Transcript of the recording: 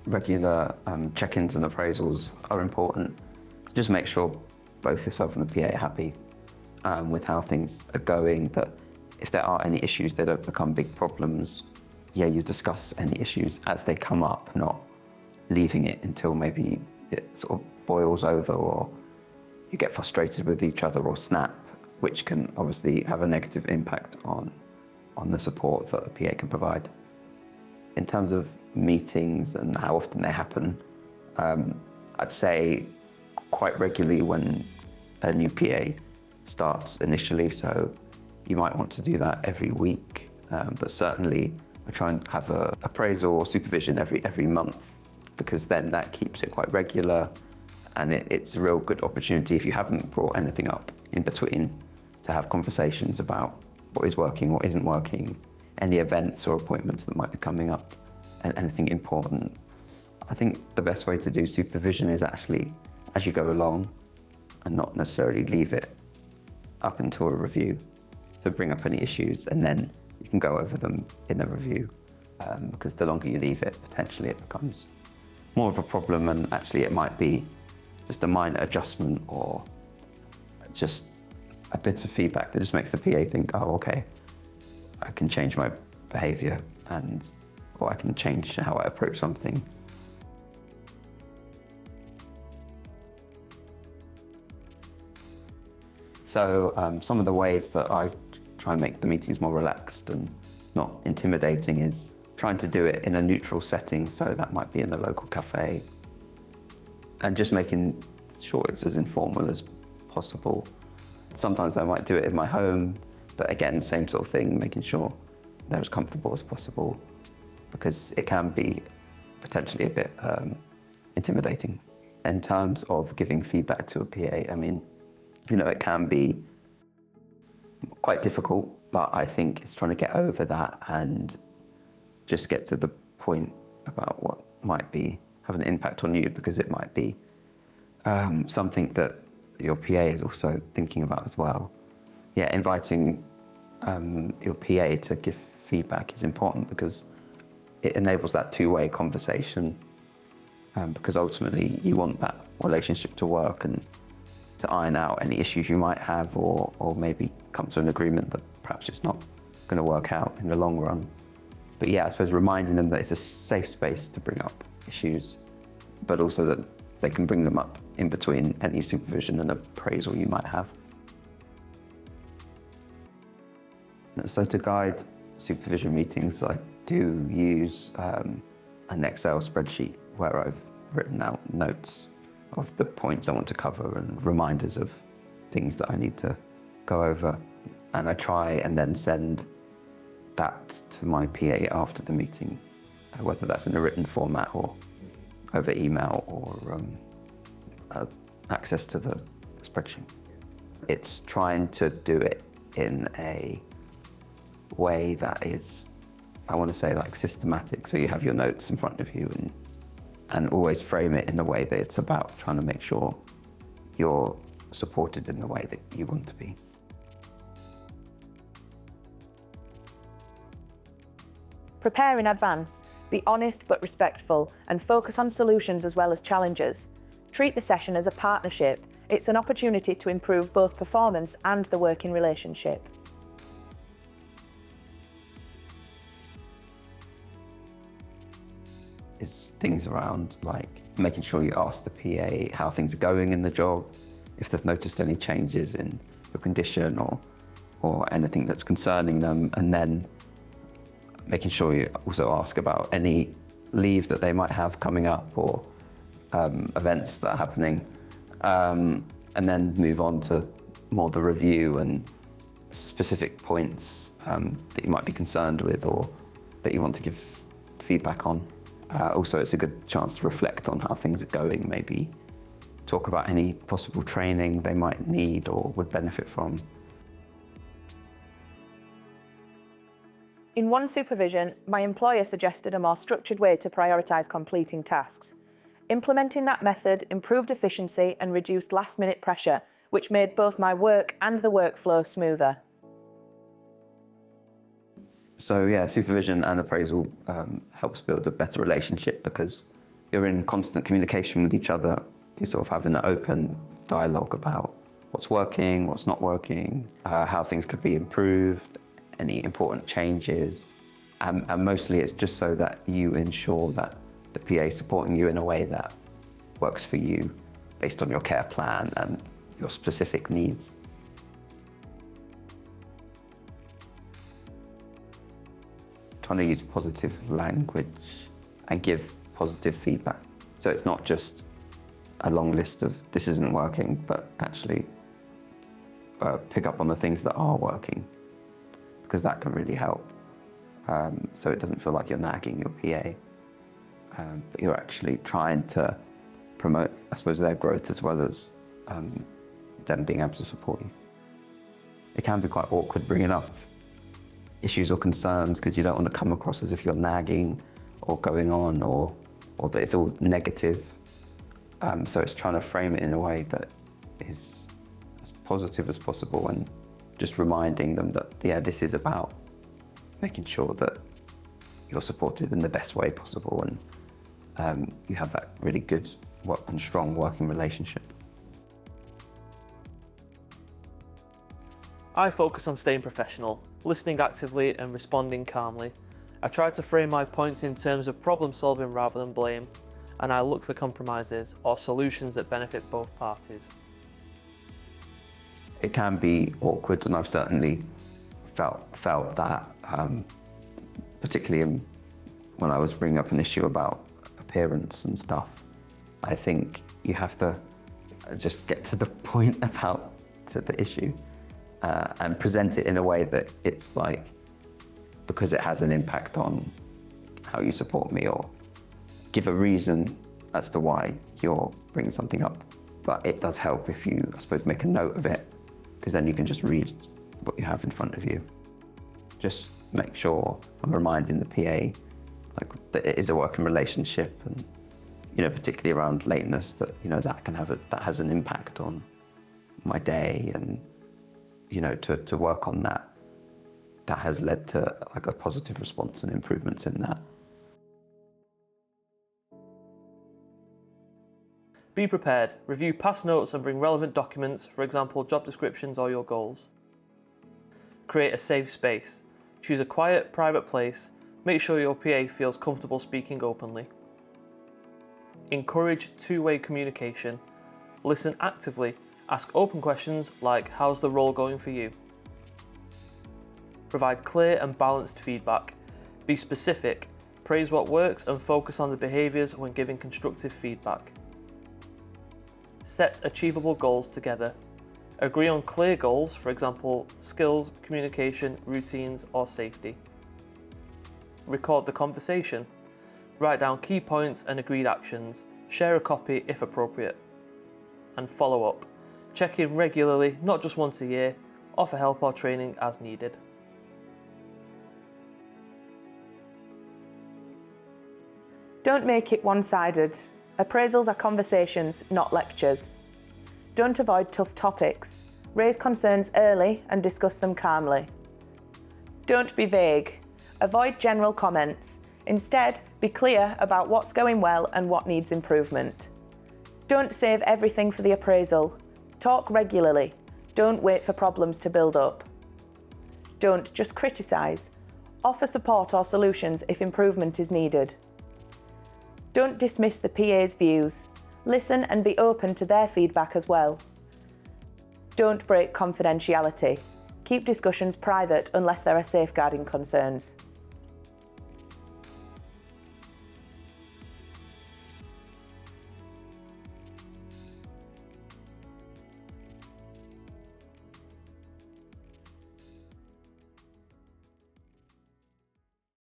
Regular check-ins and appraisals are important. Just make sure both yourself and the PA are happy with how things are going, that if there are any issues, they don't become big problems. Yeah, you discuss any issues as they come up, not leaving it until maybe it sort of boils over or you get frustrated with each other or snap, which can obviously have a negative impact on the support that the PA can provide. In terms of meetings and how often they happen, I'd say quite regularly when a new PA starts initially, so you might want to do that every week, but certainly I try and have an appraisal or supervision every month, because then that keeps it quite regular, and it's a real good opportunity if you haven't brought anything up in between to have conversations about what is working, what isn't working, any events or appointments that might be coming up, and anything important. I think the best way to do supervision is actually as you go along and not necessarily leave it up until a review. So bring up any issues and then you can go over them in the review, because the longer you leave it, potentially it becomes more of a problem, and actually it might be just a minor adjustment or just a bit of feedback that just makes the PA think, oh, okay, I can change my behaviour or I can change how I approach something. So some of the ways that I try and make the meetings more relaxed and not intimidating is trying to do it in a neutral setting, so that might be in the local cafe, and just making sure it's as informal as possible. Sometimes I might do it in my home, but again, same sort of thing, making sure they're as comfortable as possible, because it can be potentially a bit intimidating. In terms of giving feedback to a PA, I mean, it can be quite difficult, but I think it's trying to get over that and just get to the point about what might have an impact on you, because it might be something that your PA is also thinking about as well. Yeah, inviting your PA to give feedback is important because it enables that two-way conversation, because ultimately you want that relationship to work and to iron out any issues you might have, or maybe come to an agreement that perhaps it's not going to work out in the long run. But yeah, I suppose reminding them that it's a safe space to bring up issues, but also that they can bring them up in between any supervision and appraisal you might have. So to guide supervision meetings, I do use an Excel spreadsheet where I've written out notes of the points I want to cover and reminders of things that I need to go over. And I try and then send that to my PA after the meeting, whether that's in a written format or over email or access to the spreadsheet. It's trying to do it in a way that is, I want to say, like systematic. So you have your notes in front of you and always frame it in a way that it's about trying to make sure you're supported in the way that you want to be. Prepare in advance, be honest but respectful, and focus on solutions as well as challenges. Treat the session as a partnership. It's an opportunity to improve both performance and the working relationship. It's things around like making sure you ask the PA how things are going in the job, if they've noticed any changes in your condition or anything that's concerning them, and then making sure you also ask about any leave that they might have coming up or events that are happening, and then move on to more the review and specific points that you might be concerned with or that you want to give feedback on. Also, it's a good chance to reflect on how things are going, maybe talk about any possible training they might need or would benefit from. In one supervision, my employer suggested a more structured way to prioritise completing tasks. Implementing that method improved efficiency and reduced last-minute pressure, which made both my work and the workflow smoother. So yeah, supervision and appraisal helps build a better relationship, because you're in constant communication with each other. You're sort of having an open dialogue about what's working, what's not working, how things could be improved, any important changes. And mostly it's just so that you ensure that the PA is supporting you in a way that works for you based on your care plan and your specific needs. Trying to use positive language and give positive feedback. So it's not just a long list of this isn't working, but actually pick up on the things that are working, because that can really help. So it doesn't feel like you're nagging your PA, but you're actually trying to promote, I suppose, their growth as well as them being able to support you. It can be quite awkward bringing up issues or concerns because you don't want to come across as if you're nagging or going on or that it's all negative. So it's trying to frame it in a way that is as positive as possible and just reminding them that, yeah, this is about making sure that you're supported in the best way possible and you have that really good and strong working relationship. I focus on staying professional, listening actively and responding calmly. I try to frame my points in terms of problem solving rather than blame, and I look for compromises or solutions that benefit both parties. It can be awkward, and I've certainly felt that, particularly when I was bringing up an issue about appearance and stuff. I think you have to just get to the point about the issue and present it in a way that it's like, because it has an impact on how you support me, or give a reason as to why you're bringing something up. But it does help if you, I suppose, make a note of it, because then you can just read what you have in front of you. Just make sure I'm reminding the PA that it is a working relationship, and particularly around lateness, that that has an impact on my day, and to work on that. That has led to a positive response and improvements in that. Be prepared. Review past notes and bring relevant documents, for example, job descriptions or your goals. Create a safe space. Choose a quiet, private place. Make sure your PA feels comfortable speaking openly. Encourage two-way communication. Listen actively. Ask open questions like, how's the role going for you? Provide clear and balanced feedback. Be specific. Praise what works and focus on the behaviours when giving constructive feedback. Set achievable goals together. Agree on clear goals, for example, skills, communication, routines, or safety. Record the conversation. Write down key points and agreed actions. Share a copy if appropriate. And follow up. Check in regularly, not just once a year. Offer help or training as needed. Don't make it one-sided. Appraisals are conversations, not lectures. Don't avoid tough topics. Raise concerns early and discuss them calmly. Don't be vague. Avoid general comments. Instead, be clear about what's going well and what needs improvement. Don't save everything for the appraisal. Talk regularly. Don't wait for problems to build up. Don't just criticise. Offer support or solutions if improvement is needed. Don't dismiss the PA's views. Listen and be open to their feedback as well. Don't break confidentiality. Keep discussions private unless there are safeguarding concerns.